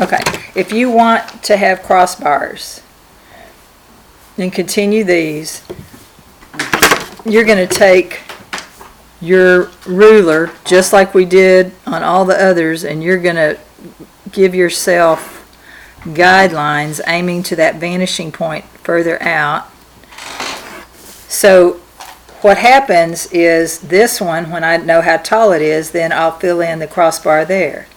Okay, if you want to have crossbars, then continue these. You're going to take your ruler, just like we did on all the others, and you're going to give yourself guidelines aiming to that vanishing point further out. So what happens is this one, when I know how tall it is, then I'll fill in the crossbar there.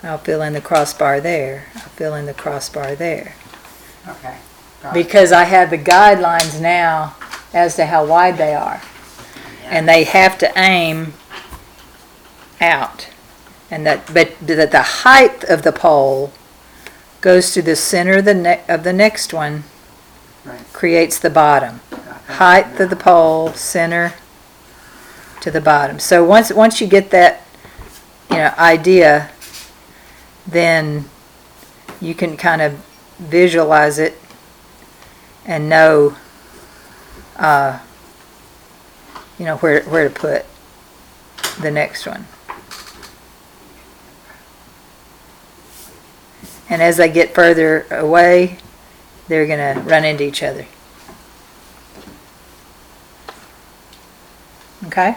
I'll fill in the crossbar there. I'll fill in the crossbar there. Okay. Because I have the guidelines now as to how wide they are. And they have to aim out. And but the height of the pole goes to the center of the next one, Right. creates the bottom. Height of the pole, center to the bottom. So once you get that, idea, then you can kind of visualize it and know, where to put the next one. And as they get further away, they're going to run into each other. Okay?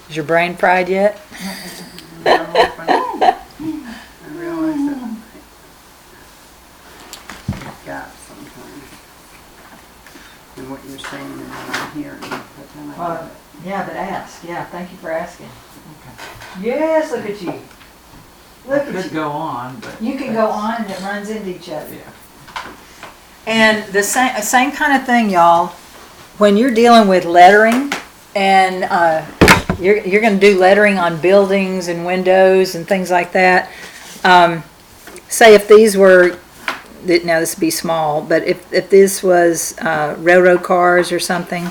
Is your brain fried yet? No, but I realize that I've got sometimes. And what you're saying and what I'm hearing, but then I Yeah, but ask. Yeah, thank you for asking. Okay. Yes, look at you. Look at you. Could go on, but You can go on and it runs into each other. yeah. And the same kind of thing, y'all. When you're dealing with lettering, and you're going to do lettering on buildings and windows and things like that. Say if these were, now this would be small, but if this was railroad cars or something,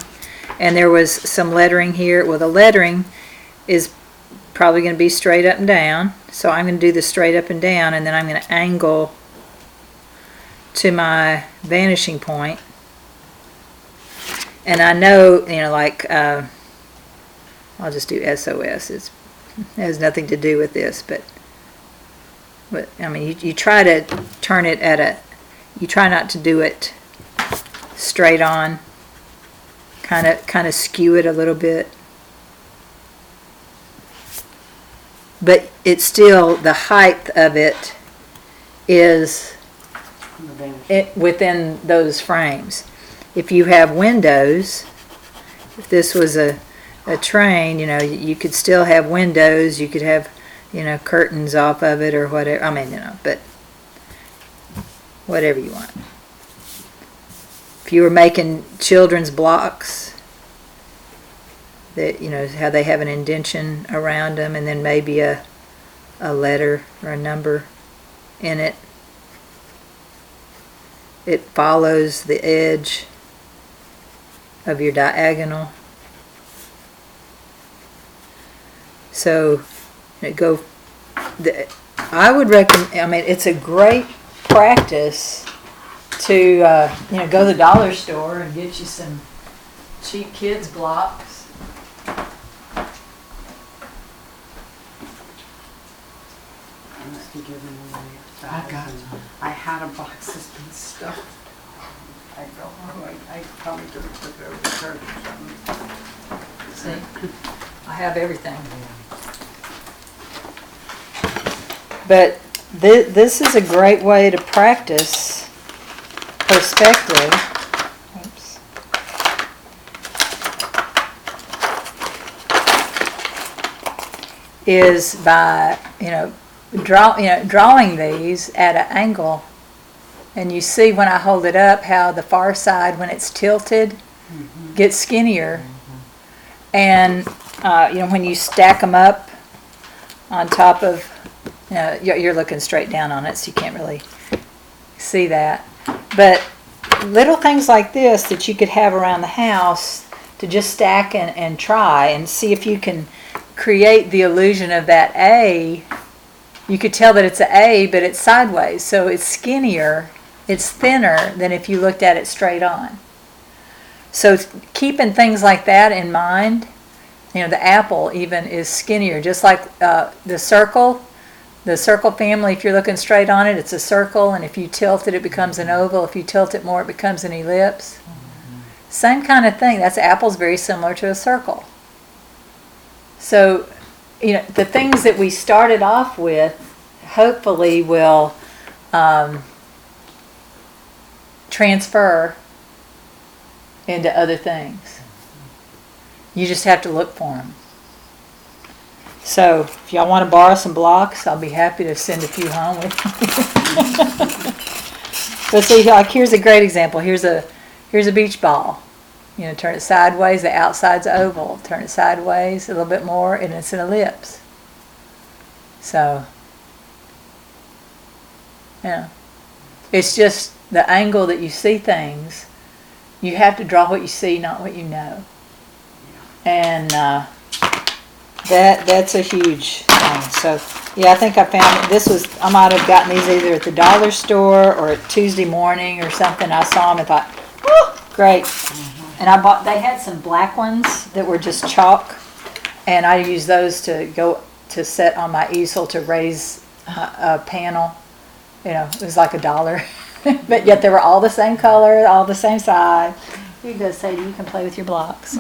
and there was some lettering here, well, the lettering is probably going to be straight up and down. So I'm going to do the straight up and down, and then I'm going to angle to my vanishing point. And I know, like, I'll just do SOS. It has nothing to do with this, but I mean, you try to turn it you try not to do it straight on. Kind of skew it a little bit. But it's still, the height of it is within those frames. If you have windows, if this was a train, you could still have windows, you could have, curtains off of it or whatever. I mean, but whatever you want. If you were making children's blocks, that how they have an indentation around them and then maybe a letter or a number in it. It follows the edge of your diagonal. So I would recommend, I mean, it's a great practice to go to the dollar store and get you some cheap kids blocks. I've got I had a box that's been stuffed. I go home. I probably could have took it over to church or something. See, I have everything. But this is a great way to practice perspective. Oops. Is by drawing these at an angle, and you see when I hold it up how the far side, when it's tilted, gets skinnier, and when you stack them up on top of, you're looking straight down on it, so you can't really see that. But little things like this that you could have around the house to just stack and try and see if you can create the illusion of that A. You could tell that it's an A, but it's sideways, so it's skinnier, it's thinner than if you looked at it straight on. So keeping things like that in mind the apple even is skinnier, just like the circle family. If you're looking straight on it, it's a circle, and if you tilt it, it becomes an oval. If you tilt it more, it becomes an ellipse. Same kind of thing. That's apple's very similar to a circle. So, the things that we started off with hopefully will transfer into other things. You just have to look for them. So, if y'all want to borrow some blocks, I'll be happy to send a few home with you. But see, like, here's a great example. Here's a beach ball. Turn it sideways, the outside's oval. Turn it sideways a little bit more, and it's an ellipse. So, it's just the angle that you see things. You have to draw what you see, not what you know. And that's a huge thing. So, yeah, I think I found I might have gotten these either at the dollar store or at Tuesday morning or something. I saw them and thought, oh, great. And they had some black ones that were just chalk, and I used those to set on my easel to raise a panel. It was like $1, but yet they were all the same color, all the same size. Here you go, Sadie, you can play with your blocks.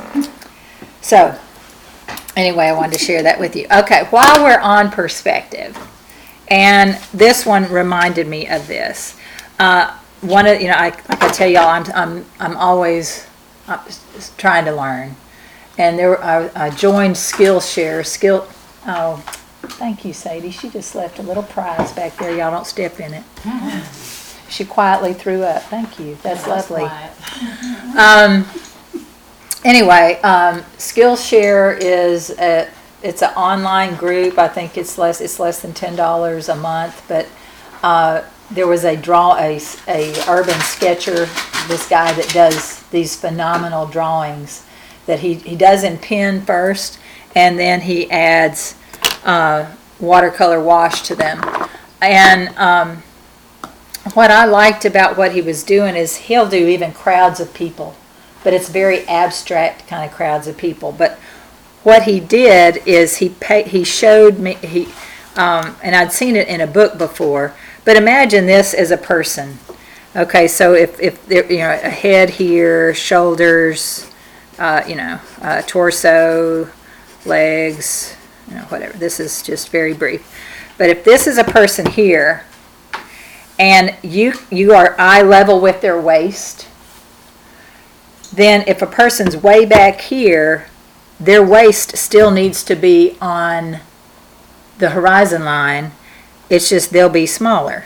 So, anyway, I wanted to share that with you. Okay, while we're on perspective, and this one reminded me of this. One of like I tell y'all, I'm always trying to learn, and I joined Skillshare. Oh, thank you, Sadie. She just left a little prize back there. Y'all don't step in it. She quietly threw up. Thank you. That's lovely. Anyway, Skillshare it's an online group. I think it's less than $10 a month, but there was a urban sketcher, this guy that does these phenomenal drawings that he does in pen first, and then he adds watercolor wash to them. And what I liked about what he was doing is he'll do even crowds of people, but it's very abstract kind of crowds of people. But what he did is he showed me, and I'd seen it in a book before, but imagine this as a person. Okay, so if there, a head here, shoulders, torso, legs, whatever. This is just very brief. But if this is a person here, and you are eye level with their waist, then if a person's way back here, their waist still needs to be on the horizon line. It's just they'll be smaller.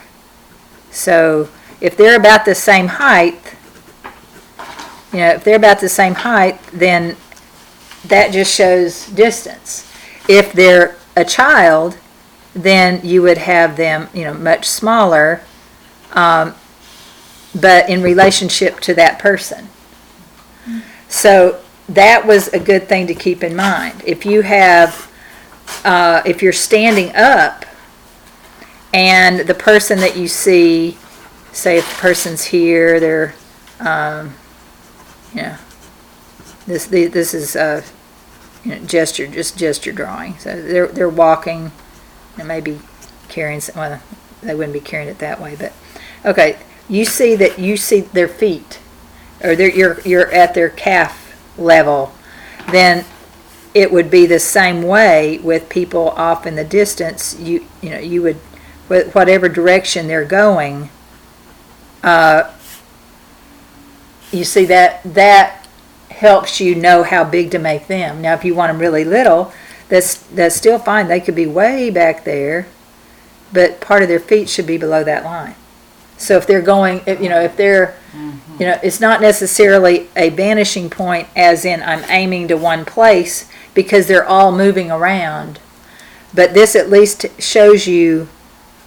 So if they're about the same height, then that just shows distance. If they're a child, then you would have them, much smaller, but in relationship to that person. So that was a good thing to keep in mind. If you have, if you're standing up, and the person that you see, say if the person's here, they're, this is gesture drawing. So they're walking, and maybe carrying. Well, they wouldn't be carrying it that way, but okay. You see their feet, or you're at their calf level. Then it would be the same way with people off in the distance. You would, whatever direction they're going, you see that helps you know how big to make them. Now, if you want them really little, that's still fine. They could be way back there, but part of their feet should be below that line. So if they're going, if they're, it's not necessarily a vanishing point as in I'm aiming to one place, because they're all moving around. But this at least shows you,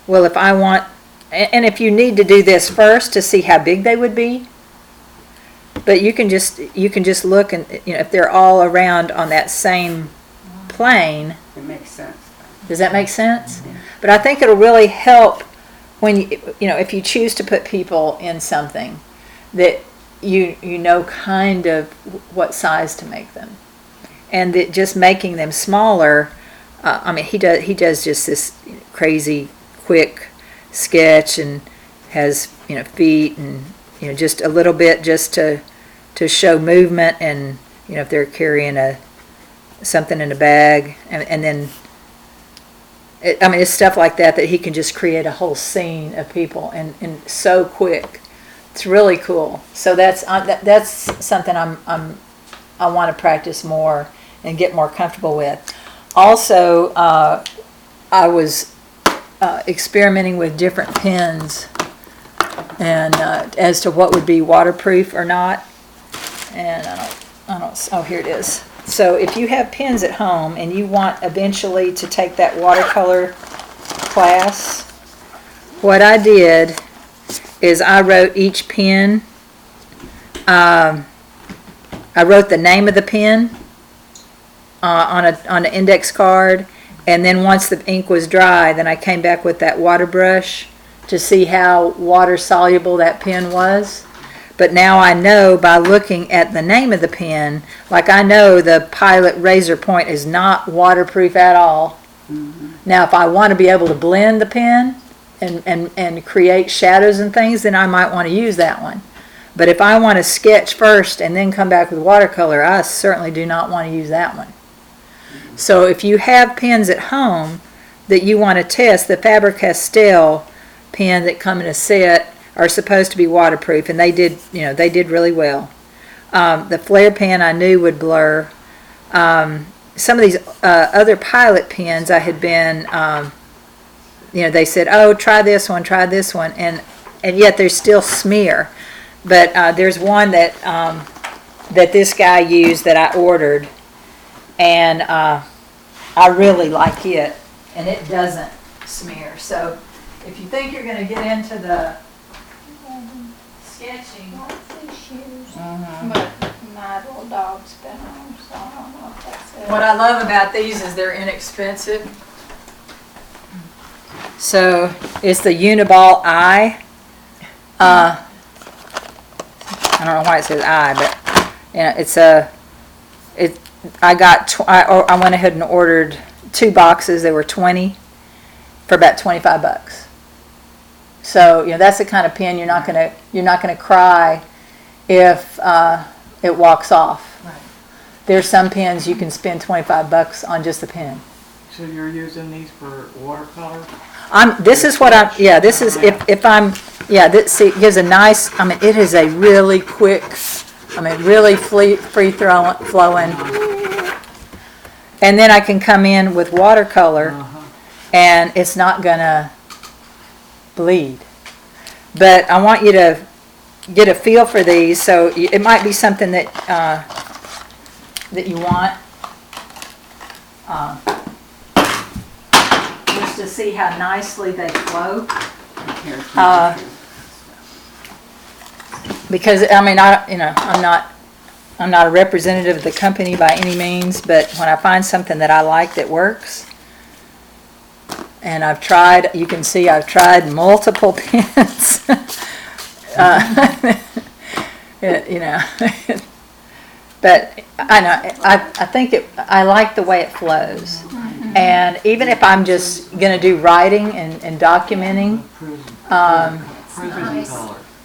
well, if I want, and if you need to do this first to see how big they would be, but you can just look, and if they're all around on that same plane. It makes sense. Does that make sense? Mm-hmm. But I think it'll really help when if you choose to put people in something that you know kind of what size to make them. and that just making them smaller. I mean, he does just this crazy quick sketch, and has feet, and just a little bit just to show movement, and if they're carrying something in a bag, and then I mean, it's stuff like that he can just create a whole scene of people and so quick. It's really cool. So that's something I want to practice more and get more comfortable with. Also, I was experimenting with different pens, and as to what would be waterproof or not. And I don't. Oh, here it is. So if you have pens at home and you want eventually to take that watercolor class, what I did is I wrote each pen. I wrote the name of the pen on an index card, and then once the ink was dry, then I came back with that water brush to see how water soluble that pen was. But now I know by looking at the name of the pen, like I know the Pilot Razor Point is not waterproof at all. Mm-hmm. Now if I want to be able to blend the pen and create shadows and things, then I might want to use that one. But if I want to sketch first and then come back with watercolor, I certainly do not want to use that one. Mm-hmm. So if you have pens at home that you want to test, the Faber-Castell pen that come in a set are supposed to be waterproof, and they did really well. The Flair pen I knew would blur. Some of these other Pilot pens I had been, they said, oh, try this one, and yet there's still smear. But there's one that this guy used that I ordered, and I really like it, and it doesn't smear. So if you think you're going to get into the sketching. Mm-hmm. But my little dog's been on, so I don't know if that's it. What I love about these is they're inexpensive. So it's the Uniball Eye. I don't know why it says I, but I went ahead and ordered 2 boxes. They were 20 for about $25. So that's the kind of pen you're not gonna cry if it walks off. Right. There's some pens you can spend $25 on just the pen. So you're using these for watercolor? This is what I'm. Yeah, this is if I'm. Yeah, this it gives a nice. I mean, it is a really quick. I mean, really free flowing. And then I can come in with watercolor, and it's not gonna bleed. But I want you to get a feel for these, so it might be something that that you want, just to see how nicely they flow. Because I mean, I'm not a representative of the company by any means, but when I find something that I like that works. And I've tried, you can see I've tried multiple pens. But I know, I think I like the way it flows. Mm-hmm. And even if I'm just going to do writing and documenting.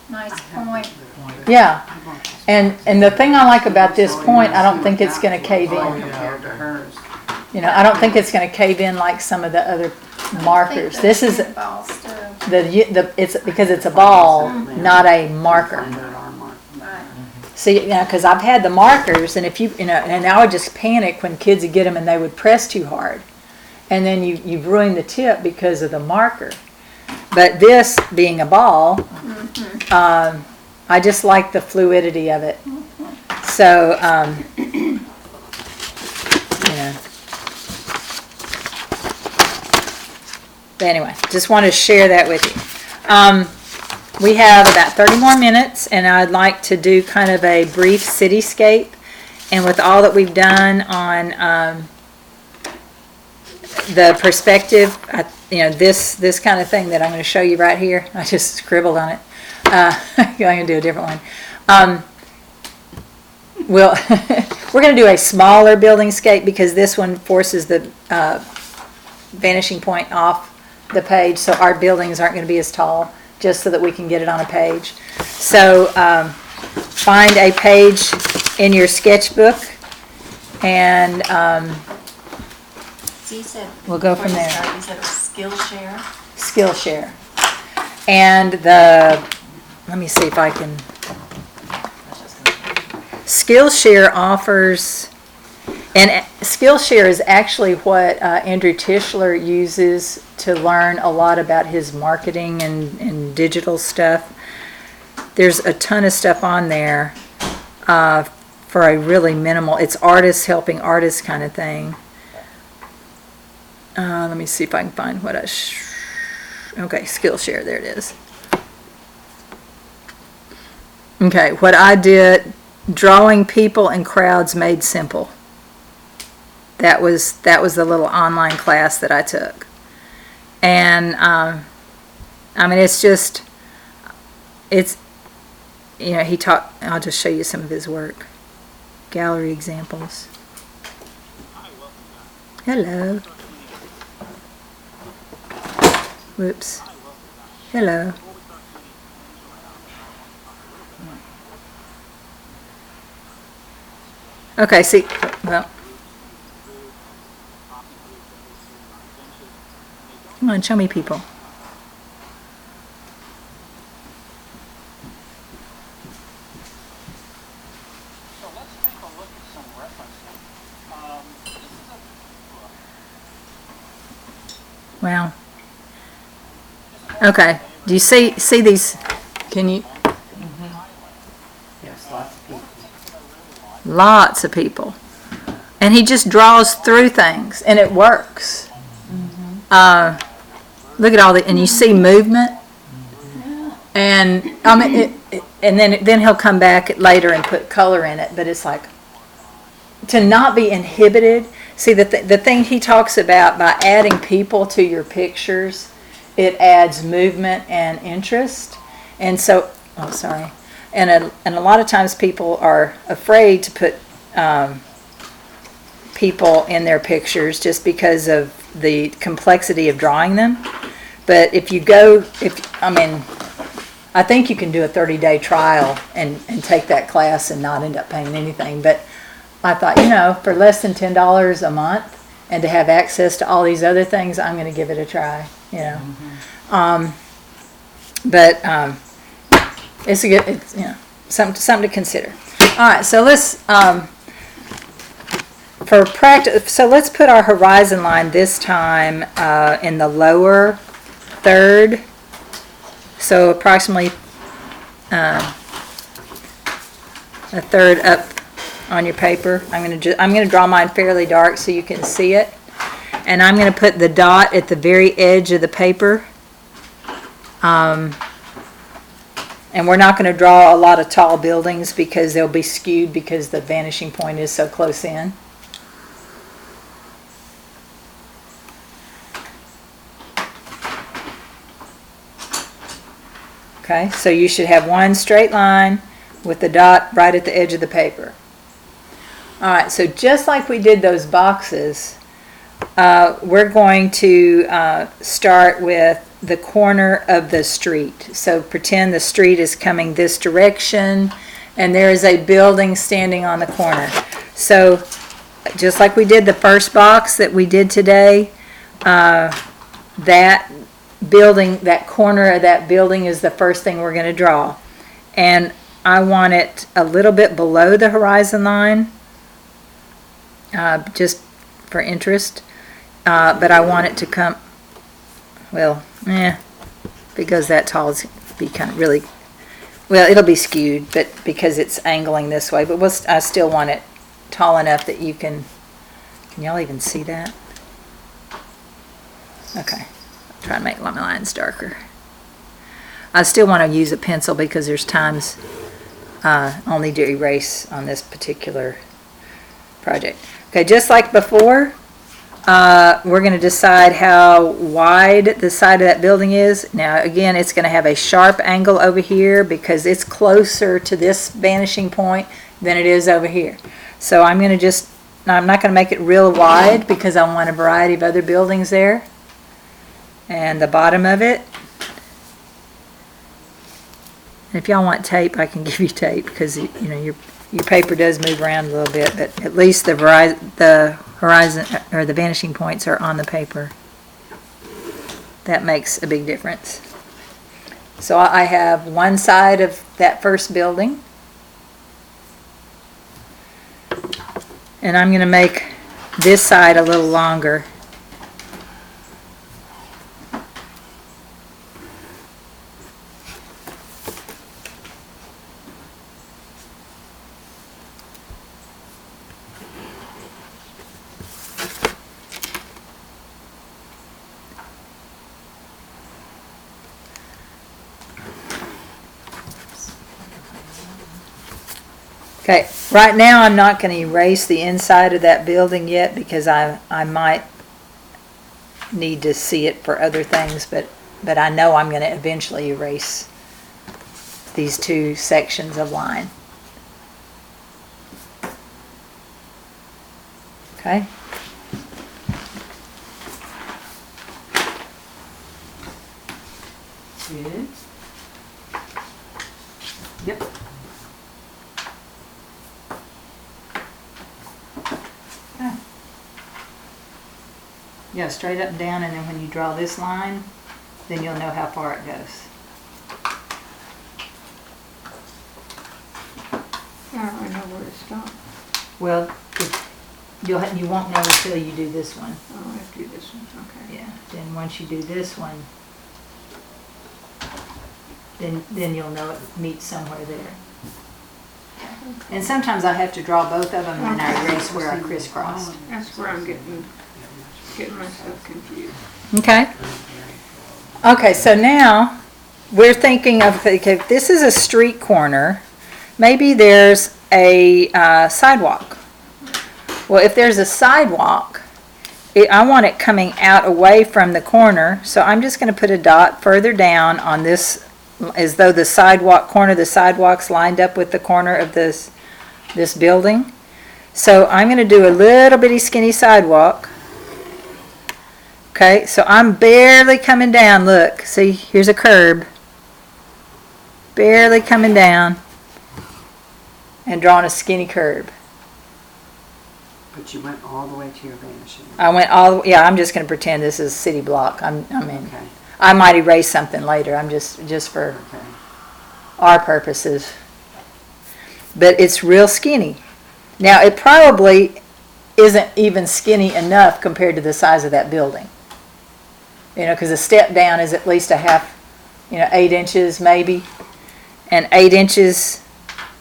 Nice point. Yeah. And the thing I like about this point, I don't think it's going to cave in. I don't think it's going to cave in like some of the other markers. This is it's because it's a ball, not a marker. See, because I've had the markers, and if and I would just panic when kids would get them and they would press too hard, and then you've ruined the tip because of the marker. But this being a ball, I just like the fluidity of it. So, But anyway, just wanted to share that with you. We have about 30 more minutes, and I'd like to do kind of a brief cityscape. And with all that we've done on the perspective, this kind of thing that I'm going to show you right here, I just scribbled on it. I'm going to do a different one. we'll, we're gonna do a smaller building scape because this one forces the, vanishing point off the page, so our buildings aren't gonna be as tall, just so that we can get it on a page. So, find a page in your sketchbook, and, So you said. We'll go from before you there. start, You said it was Skillshare? Skillshare. And let me see if I can, Skillshare offers, and Skillshare is actually what Andrew Tischler uses to learn a lot about his marketing and digital stuff. There's a ton of stuff on there for a really minimal, it's artists helping artists kind of thing. Let me see if I can find what okay, Skillshare, there it is. Okay, what I did, drawing people and crowds made simple. That was the little online class that I took. And, I mean, it's, you know, I'll just show you some of his work. Gallery examples. Hello. Whoops. Hello. Okay, see, well. Come on, show me people. So let's take a look at some references. This is a book. Wow. Okay, do you see these? Can you? Yes, lots of people. Lots of people. And he just draws through things, and it works. Look at all the, and you see movement. And I mean, and then he'll come back later and put color in it. But it's like to not be inhibited. See, the thing he talks about, by adding people to your pictures, it adds movement and interest. And so, oh, sorry. And a lot of times people are afraid to put people in their pictures just because of the complexity of drawing them. But if you go, I think you can do a 30-day trial and take that class and not end up paying anything. But I thought, you know, for less than $10 a month and to have access to all these other things, I'm going to give it a try, you know. It's a good, it's, you know, something to consider. All right, so let's for practice. So let's put our horizon line this time in the lower third. So approximately a third up on your paper. I'm gonna draw mine fairly dark so you can see it, and I'm gonna put the dot at the very edge of the paper. And we're not going to draw a lot of tall buildings because they'll be skewed because the vanishing point is so close in. Okay, so you should have one straight line with the dot right at the edge of the paper. All right, so just like we did those boxes, we're going to start with the corner of the street. So pretend the street is coming this direction and there is a building standing on the corner. So just like we did the first box that we did today, that building, that corner of that building is the first thing we're going to draw. And I want it a little bit below the horizon line, just for interest. But I want it to come, well, if it goes that tall, it's be kind of really, well, it'll be skewed, but because it's angling this way. But I still want it tall enough that you can y'all even see that? Okay, I'll try to make my lines darker. I still want to use a pencil because there's times I'll need to erase on this particular project. Okay, just like before, we're going to decide how wide the side of that building is. Now again, it's going to have a sharp angle over here because it's closer to this vanishing point than it is over here. So I'm going to now I'm not going to make it real wide because I want a variety of other buildings there. And the bottom of it. And if y'all want tape, I can give you tape because you know your paper does move around a little bit, but at least the horizon or the vanishing points are on the paper. That makes a big difference. So I have one side of that first building. And I'm going to make this side a little longer. Okay, right now I'm not going to erase the inside of that building yet because I might need to see it for other things, but I know I'm going to eventually erase these two sections of line. Okay? Good. Yep. Yeah, straight up and down, and then when you draw this line, then you'll know how far it goes. Now I know where to stop. Well, you won't know until you do this one. Oh, I have to do this one, okay. Yeah. Then once you do this one, then you'll know it meets somewhere there. And sometimes I have to draw both of them and I erase where I crisscrossed. That's where I'm getting myself confused. Okay. Okay, so now we're thinking of, okay, if this is a street corner, maybe there's a sidewalk. Well, if there's a sidewalk, I want it coming out away from the corner, so I'm just going to put a dot further down on this, as though the corner of the sidewalk's lined up with the corner of this building. So I'm going to do a little bitty skinny sidewalk. Okay, so I'm barely coming down. Look, see, here's a curb. Barely coming down and drawing a skinny curb. But you went all the way to your vanishing. I went yeah, I'm just going to pretend this is city block. Okay. I might erase something later. I'm just for Okay. our purposes. But it's real skinny. Now, it probably isn't even skinny enough compared to the size of that building. You know, because a step down is at least a half, 8 inches maybe. And 8 inches,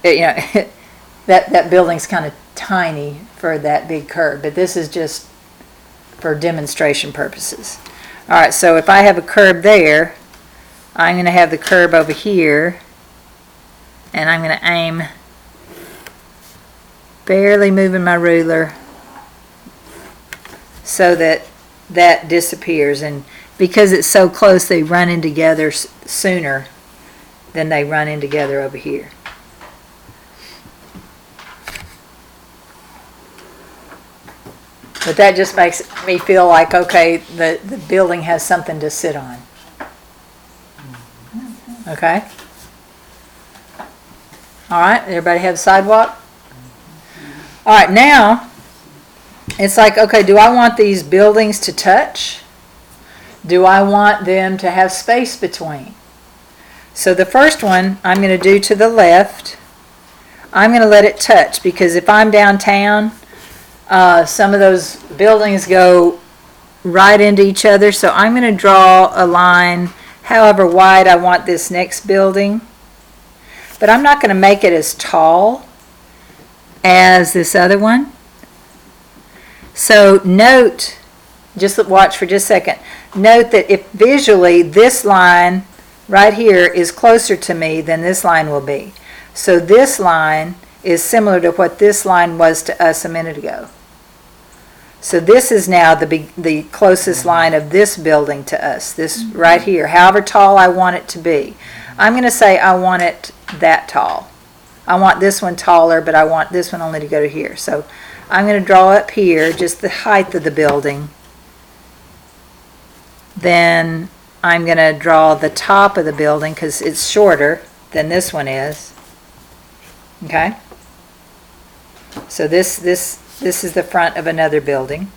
that building's kind of tiny for that big curb. But this is just for demonstration purposes. All right, so if I have a curb there, I'm going to have the curb over here. And I'm going to aim, barely moving my ruler, so that disappears. And because it's so close, they run in together sooner than they run in together over here. But that just makes me feel like, okay, the building has something to sit on. Okay? All right, everybody have a sidewalk? All right, now, it's like, okay, do I want these buildings to touch? Do I want them to have space between? So the first one I'm going to do to the left, I'm going to let it touch, because if I'm downtown, some of those buildings go right into each other. So I'm going to draw a line however wide I want this next building. But I'm not going to make it as tall as this other one. So note, just watch for just a second, note that if visually this line right here is closer to me than this line will be. So this line is similar to what this line was to us a minute ago. So this is now the closest line of this building to us, this right here, however tall I want it to be. I'm going to say I want it that tall. I want this one taller, but I want this one only to go to here. So I'm going to draw up here just the height of the building. Then I'm going to draw the top of the building because it's shorter than this one is. Okay? So this is the front of another building.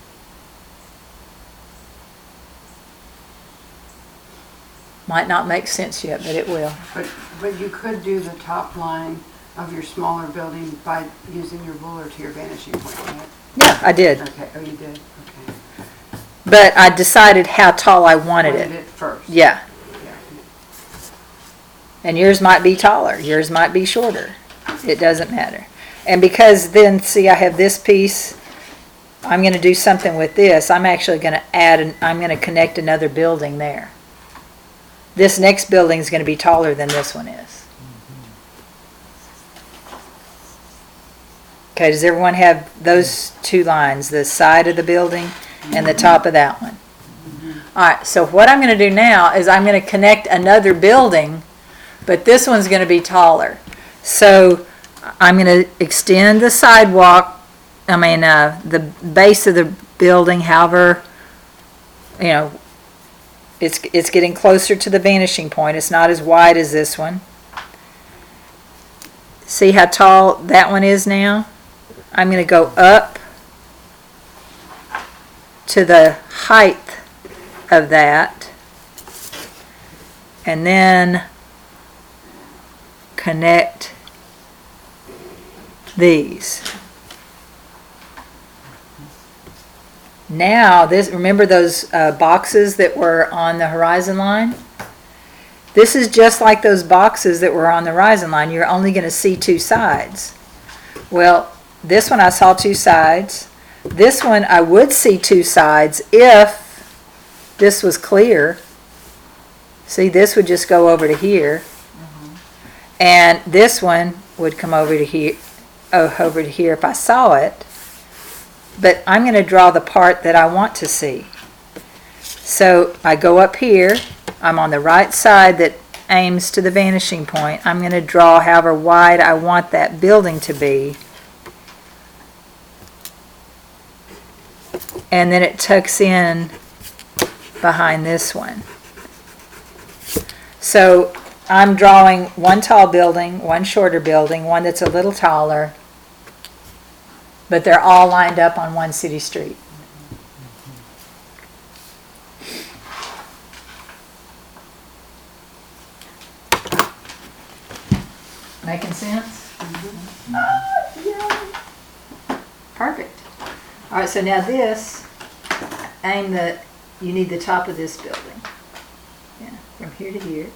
Might not make sense yet, but it will. But you could do the top line of your smaller building by using your ruler to your vanishing point, right? Yeah, I did. Okay, oh, you did, okay. But I decided how tall I wanted Wanted it. it first. Yeah. Yeah. And yours might be taller. Yours might be shorter. It doesn't matter. And because then, see, I have this piece, I'm going to do something with this. I'm actually going to I'm going to connect another building there. This next building is going to be taller than this one is. Okay, does everyone have those two lines, the side of the building and the top of that one? All right, so what I'm going to do now is I'm going to connect another building, but this one's going to be taller. So I'm going to extend the sidewalk, the base of the building, however, it's getting closer to the vanishing point. It's not as wide as this one. See how tall that one is now? I'm going to go up to the height of that and then connect these. Now, remember those boxes that were on the horizon line? This is just like those boxes that were on the horizon line. You're only going to see two sides. Well, this one I saw two sides. This one I would see two sides if this was clear. See, this would just go over to here. And this one would come over to here, over to here if I saw it. But I'm going to draw the part that I want to see. So I go up here. I'm on the right side that aims to the vanishing point. I'm going to draw however wide I want that building to be. And then it tucks in behind this one. So I'm drawing one tall building, one shorter building, one that's a little taller, but they're all lined up on one city street. Making sense? Yay. Perfect. All right, so now this, you need the top of this building. Yeah, from here to here.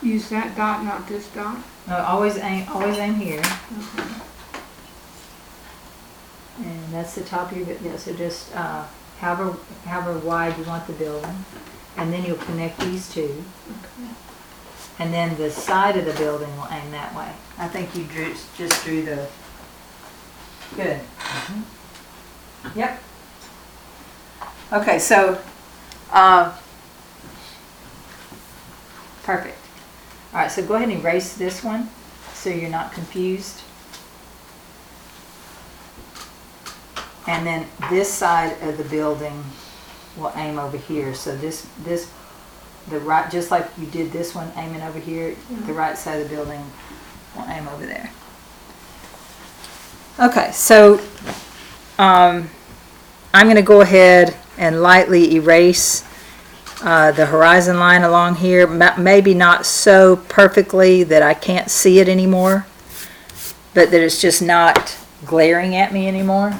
Use that dot, not this dot. No, always aim here. Okay. And that's the top of your, yeah, so just however wide you want the building. And then you'll connect these two. Okay. And then the side of the building will aim that way. I think you just drew the, good. Yep. Okay, so, perfect. All right, so go ahead and erase this one so you're not confused. And then this side of the building will aim over here. So the right, just like you did this one aiming over here, the right side of the building will aim over there. Okay, so I'm going to go ahead and lightly erase the horizon line along here. Maybe not so perfectly that I can't see it anymore, but that it's just not glaring at me anymore.